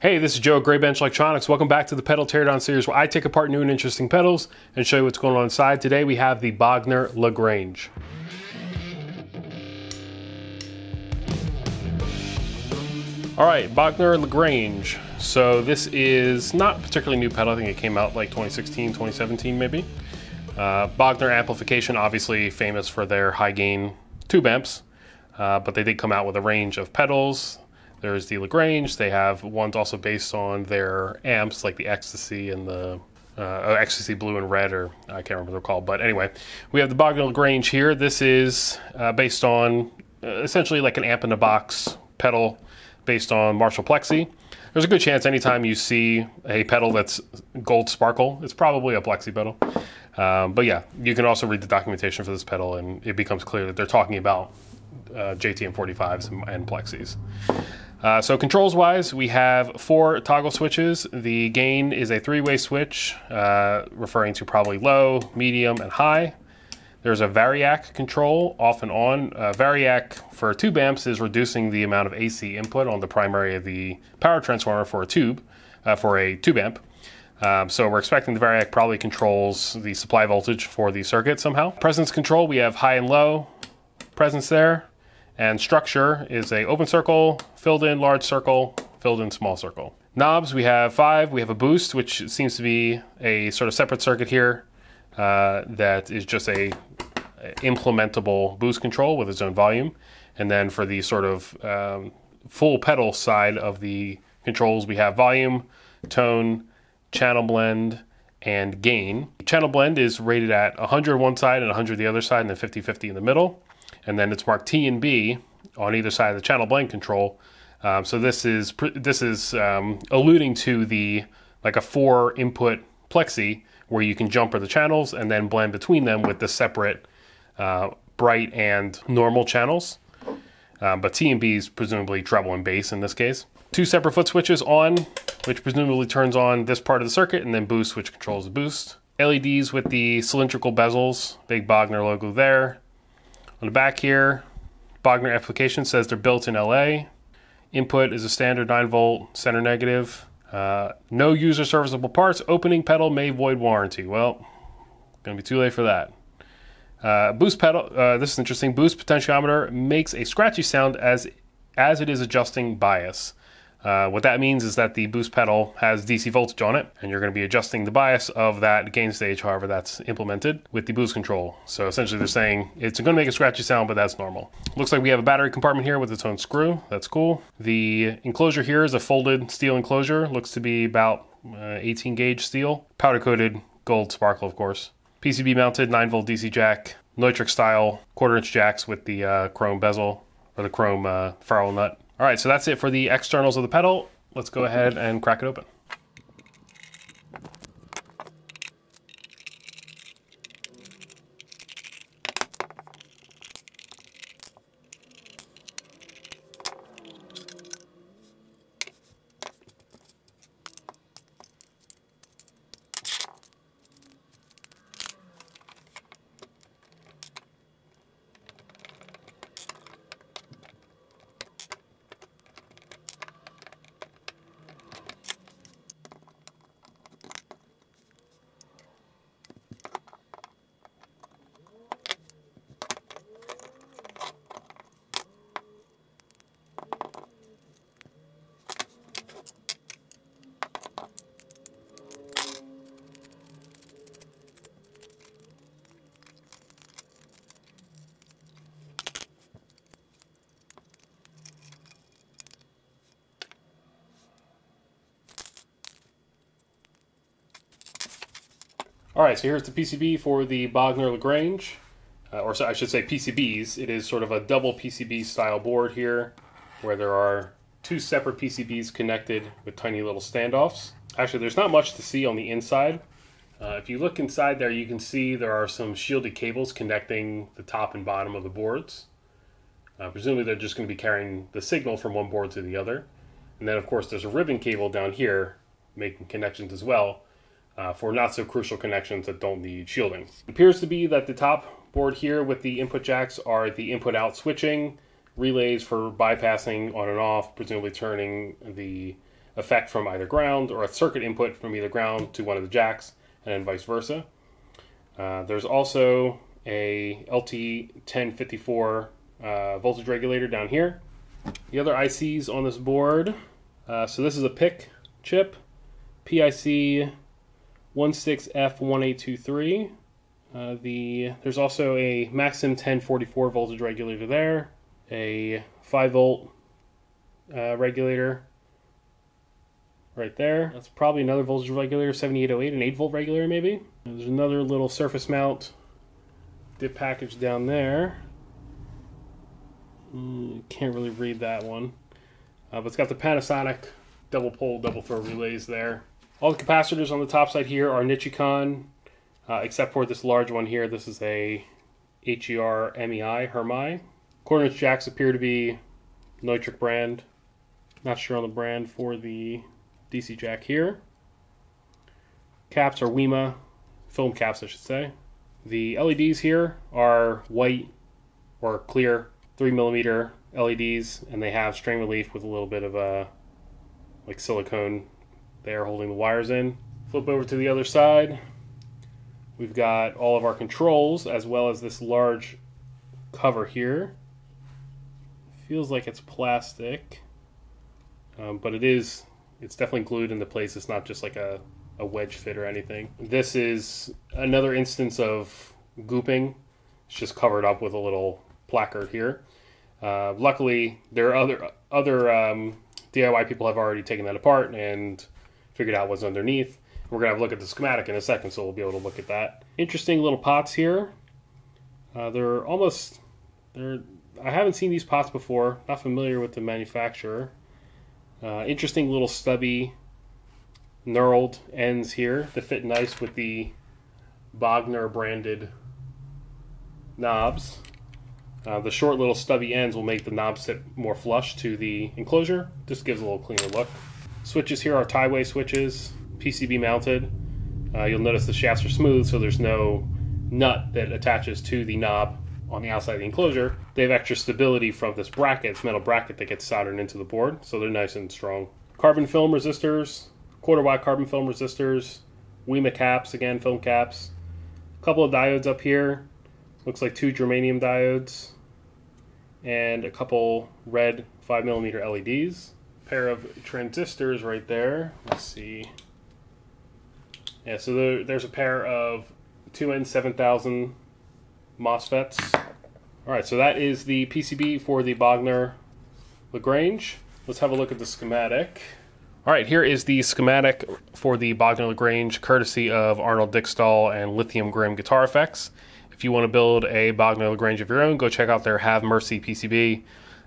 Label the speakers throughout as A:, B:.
A: Hey, this is Joe at Graybench Electronics. Welcome back to the pedal teardown series where I take apart new and interesting pedals and show you what's going on inside. Today we have the Bogner La Grange. All right, Bogner La Grange. So this is not a particularly new pedal. I think it came out like 2016, 2017 maybe. Bogner Amplification, obviously famous for their high gain tube amps, but they did come out with a range of pedals. There's the La Grange. They have ones also based on their amps, like the Ecstasy and the Ecstasy Blue and Red, or I can't remember what they're called. But anyway, we have the Bogner La Grange here. This is based on essentially like an amp in a box pedal based on Marshall Plexi. There's a good chance anytime you see a pedal that's gold sparkle, it's probably a Plexi pedal. But yeah, you can also read the documentation for this pedal and it becomes clear that they're talking about JTM 45s and Plexis. So controls wise, we have 4 toggle switches. The gain is a 3-way switch, referring to probably low, medium, and high. There's a variac control, off and on. Variac for tube amps is reducing the amount of AC input on the primary of the power transformer for a tube amp. So we're expecting the variac probably controls the supply voltage for the circuit somehow. Presence control, we have high and low presence there. And structure is a open circle, filled in large circle, filled in small circle. Knobs, we have 5. We have a boost, which seems to be a sort of separate circuit here that is just a implementable boost control with its own volume. And then for the sort of full pedal side of the controls, we have volume, tone, channel blend, and gain. Channel blend is rated at 100 one side and 100 the other side, and then 50-50 in the middle. And then it's marked T and B on either side of the channel blend control. So this is alluding to the like a 4 input plexi where you can jumper the channels and then blend between them with the separate bright and normal channels. But T and B is presumably treble and bass in this case. 2 separate foot switches on, which presumably turns on this part of the circuit, and then boost, which controls the boost. LEDs with the cylindrical bezels, big Bogner logo there. On the back here, Bogner Amplification says they're built in LA. Input is a standard 9-volt center negative. No user serviceable parts. Opening pedal may void warranty. Well, gonna be too late for that. Boost pedal, this is interesting. Boost potentiometer makes a scratchy sound as it is adjusting bias. What that means is that the boost pedal has DC voltage on it, and you're going to be adjusting the bias of that gain stage, however that's implemented, with the boost control. So essentially they're saying it's going to make a scratchy sound, but that's normal. Looks like we have a battery compartment here with its own screw. That's cool. The enclosure here is a folded steel enclosure. Looks to be about 18 gauge steel. Powder coated gold sparkle, of course. PCB mounted 9-volt DC jack. Neutrik style 1/4 inch jacks with the chrome bezel, or the chrome ferrule nut. All right, so that's it for the externals of the pedal. Let's go ahead and crack it open. All right, so here's the PCB for the Bogner La Grange, or so I should say PCBs. It is sort of a double PCB style board here, where there are 2 separate PCBs connected with tiny little standoffs. Actually, there's not much to see on the inside. If you look inside there, you can see there are some shielded cables connecting the top and bottom of the boards. Presumably they're just going to be carrying the signal from one board to the other. And then of course there's a ribbon cable down here making connections as well for not so crucial connections that don't need shielding. It appears to be that the top board here with the input jacks are the input out switching, relays for bypassing on and off, presumably turning the effect from either ground or a circuit input from either ground to one of the jacks, and then vice versa. There's also a LT1054 voltage regulator down here. The other ICs on this board, so this is a PIC chip, PIC 16F1823. There's also a Maxim 1044 voltage regulator there, a 5-volt regulator right there. That's probably another voltage regulator, 7808, an 8-volt regulator maybe. And there's another little surface mount dip package down there. Can't really read that one. But it's got the Panasonic double pole, double throw relays there. All the capacitors on the top side here are Nichicon, except for this large one here. This is a HER MEI, Hermi. Quarter-inch jacks appear to be Neutrik brand. Not sure on the brand for the DC jack here. Caps are WEMA, film caps I should say. The LEDs here are white or clear 3mm LEDs, and they have strain relief with a little bit of a like silicone there holding the wires in. Flip over to the other side. We've got all of our controls as well as this large cover here. Feels like it's plastic, but it's definitely glued into place. It's not just like a wedge fit or anything. This is another instance of gooping. It's just covered up with a little placard here. Luckily, there are other DIY people have already taken that apart and figured out what's underneath. We're gonna have a look at the schematic in a second, so we'll be able to look at that. Interesting little pots here. I haven't seen these pots before. Not familiar with the manufacturer. Interesting little stubby knurled ends here that fit nice with the Bogner branded knobs. The short little stubby ends will make the knob sit more flush to the enclosure. Just gives a little cleaner look. Switches here are tie-way switches, PCB mounted. You'll notice the shafts are smooth, so there's no nut that attaches to the knob on the outside of the enclosure. They have extra stability from this bracket, this metal bracket that gets soldered into the board, so they're nice and strong. Carbon film resistors, quarter-wide carbon film resistors, WEMA caps, again, film caps. A couple of diodes up here. Looks like 2 germanium diodes and a couple red 5mm LEDs. Pair of transistors right there. Let's see. Yeah, so there's a pair of 2N7000 MOSFETs. All right, so that is the PCB for the Bogner La Grange. Let's have a look at the schematic. All right, here is the schematic for the Bogner La Grange, courtesy of Arnold Dickstall and Lithium Grim Guitar Effects. If you want to build a Bogner La Grange of your own, go check out their Have Mercy PCB.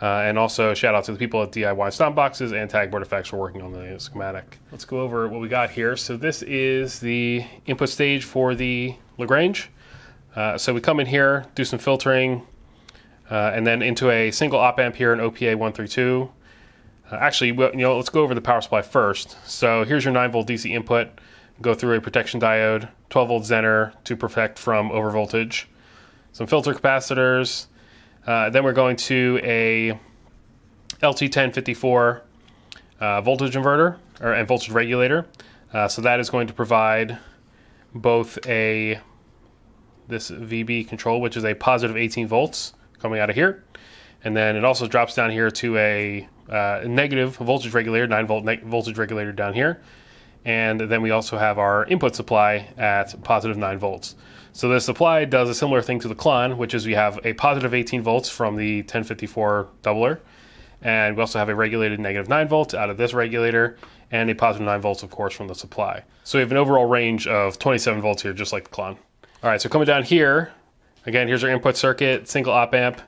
A: And also shout out to the people at DIY Stomp Boxes and Tagboard Effects for working on the schematic. Let's go over what we got here. So this is the input stage for the La Grange. So we come in here, do some filtering, and then into a single op amp here, an OPA 132. Actually, let's go over the power supply first. So here's your 9-volt DC input. Go through a protection diode, 12-volt Zener to protect from overvoltage, some filter capacitors. Then we're going to a LT1054 voltage inverter and voltage regulator. So that is going to provide both this VB control, which is a positive 18 volts coming out of here, and then it also drops down here to a negative voltage regulator, 9-volt voltage regulator down here. And then we also have our input supply at positive 9 volts. So the supply does a similar thing to the Klon, which is we have a positive 18 volts from the 1054 doubler, and we also have a regulated negative 9 volts out of this regulator, and a positive 9 volts, of course, from the supply. So we have an overall range of 27 volts here, just like the Klon. All right, so coming down here, again, here's our input circuit, single op amp.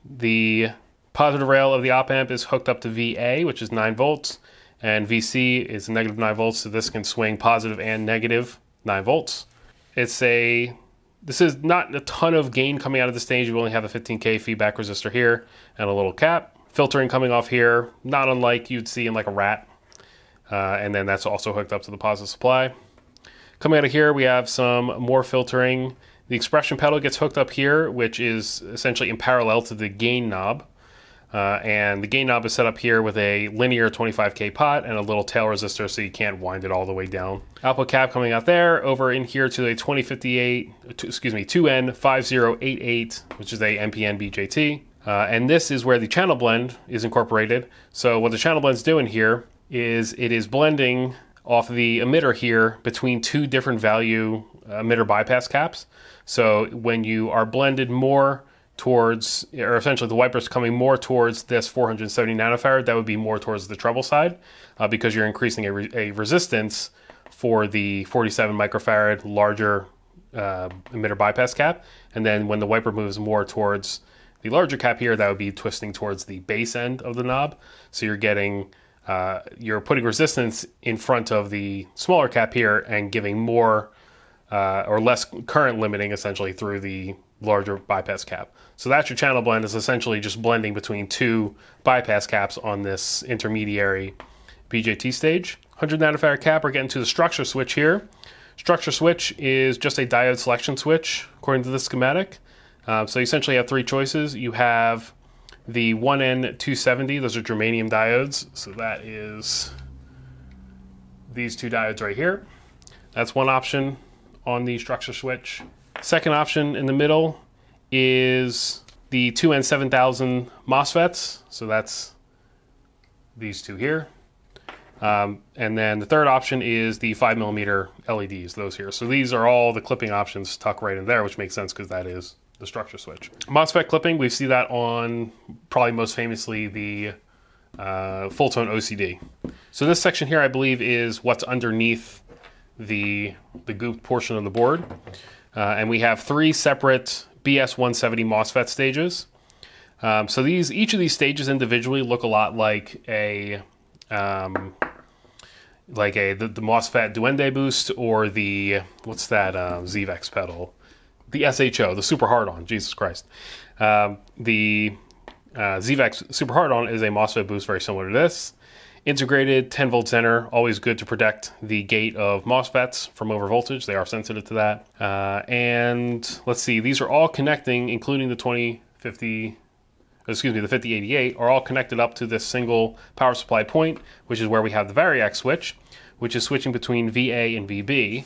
A: The positive rail of the op amp is hooked up to VA, which is 9 volts. And VC is negative 9 volts, so this can swing positive and negative 9 volts. This is not a ton of gain coming out of the stage. We only have a 15K feedback resistor here and a little cap. Filtering coming off here, not unlike you'd see in like a rat. And then that's also hooked up to the positive supply. Coming out of here, we have some more filtering. The expression pedal gets hooked up here, which is essentially in parallel to the gain knob. And the gain knob is set up here with a linear 25K pot and a little tail resistor so you can't wind it all the way down. Output cap coming out there, over in here to a 2N5088, which is a MPN BJT. And this is where the channel blend is incorporated. So what the channel blend's doing here is it is blending off the emitter here between two different value emitter bypass caps. So when you are blended more towards, or essentially the wiper's coming more towards this 470 nanofarad, that would be more towards the treble side because you're increasing a resistance for the 47 microfarad larger emitter bypass cap. And then when the wiper moves more towards the larger cap here, that would be twisting towards the base end of the knob. So you're getting, you're putting resistance in front of the smaller cap here and giving more or less current limiting essentially through the larger bypass cap. So that's your channel blend, is essentially just blending between two bypass caps on this intermediary BJT stage. 100 nanofarad cap, we're getting to the structure switch here. Structure switch is just a diode selection switch according to the schematic. So you essentially have three choices. You have the 1N270, those are germanium diodes. So that is these two diodes right here. That's one option on the structure switch. Second option in the middle is the 2N7000 MOSFETs. So that's these two here. And then the third option is the 5mm LEDs, those here. So these are all the clipping options tucked right in there, which makes sense because that is the structure switch. MOSFET clipping, we see that on probably most famously the full tone OCD. So this section here, I believe, is what's underneath the gooped portion of the board. And we have three separate BS170 MOSFET stages. So each of these stages individually look a lot like the MOSFET Duende boost, or the, what's that ZVEX pedal? The SHO, the super hard-on, Jesus Christ. The ZVEX super hard-on is a MOSFET boost very similar to this. Integrated 10 volt Zener, always good to protect the gate of MOSFETs from overvoltage. They are sensitive to that. And let's see, these are all connecting, including the 5088, are all connected up to this single power supply point, which is where we have the variac switch, which is switching between VA and VB.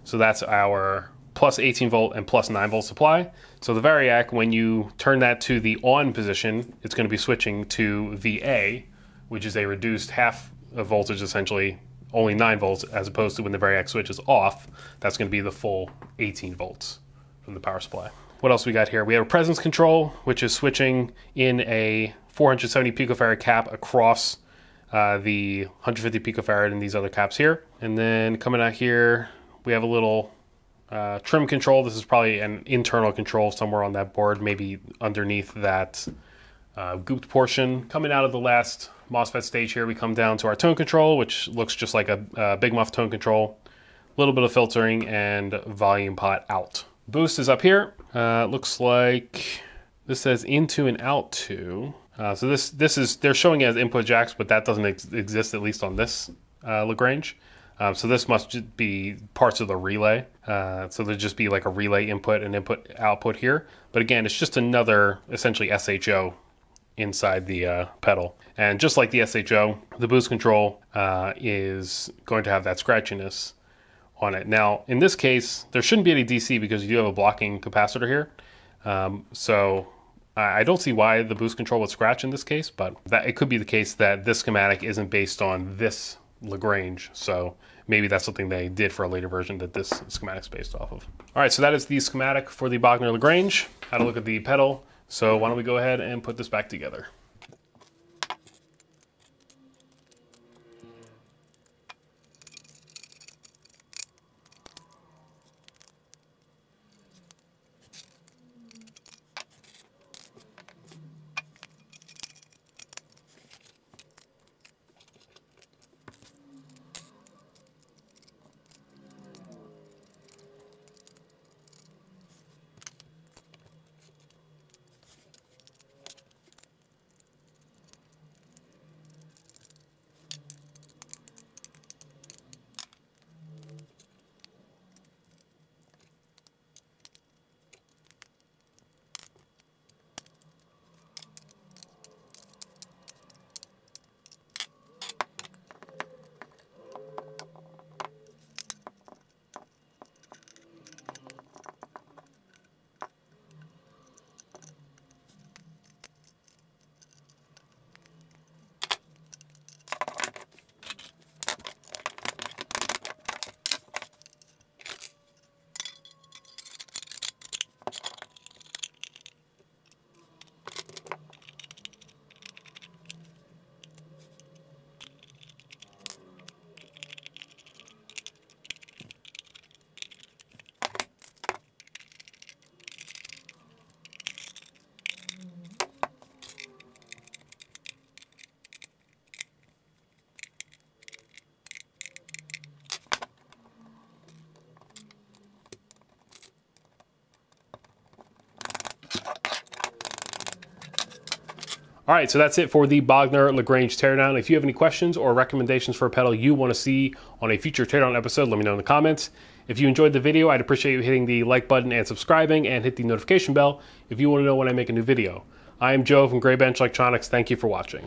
A: So that's our plus 18 volt and plus 9 volt supply. So the variac, when you turn that to the on position, it's going to be switching to VA, which is a reduced half of voltage, essentially only 9 volts, as opposed to when the variac switch is off, that's going to be the full 18 volts from the power supply. What else we got here? We have a presence control, which is switching in a 470 picofarad cap across the 150 picofarad and these other caps here. And then coming out here, we have a little trim control. This is probably an internal control somewhere on that board, maybe underneath that gooped portion. Coming out of the last MOSFET stage here, we come down to our tone control, which looks just like a Big Muff tone control. A little bit of filtering and volume pot out. Boost is up here. Looks like this says into and out to. So this is, they're showing it as input jacks, but that doesn't exist, at least on this La Grange. So this must just be parts of the relay. So there'd just be like a relay input and input output here. But again, it's just another essentially SHO inside the pedal. And just like the SHO, the boost control is going to have that scratchiness on it. Now, in this case, there shouldn't be any DC because you do have a blocking capacitor here. So I don't see why the boost control would scratch in this case, but it could be the case that this schematic isn't based on this La Grange. So maybe that's something they did for a later version that this schematic's based off of. All right, so that is the schematic for the Bogner La Grange. How to look at the pedal. So why don't we go ahead and put this back together. All right, so that's it for the Bogner La Grange Teardown. If you have any questions or recommendations for a pedal you want to see on a future teardown episode, let me know in the comments. If you enjoyed the video, I'd appreciate you hitting the like button and subscribing, and hit the notification bell if you want to know when I make a new video. I am Joe from Graybenchelec. Thank you for watching.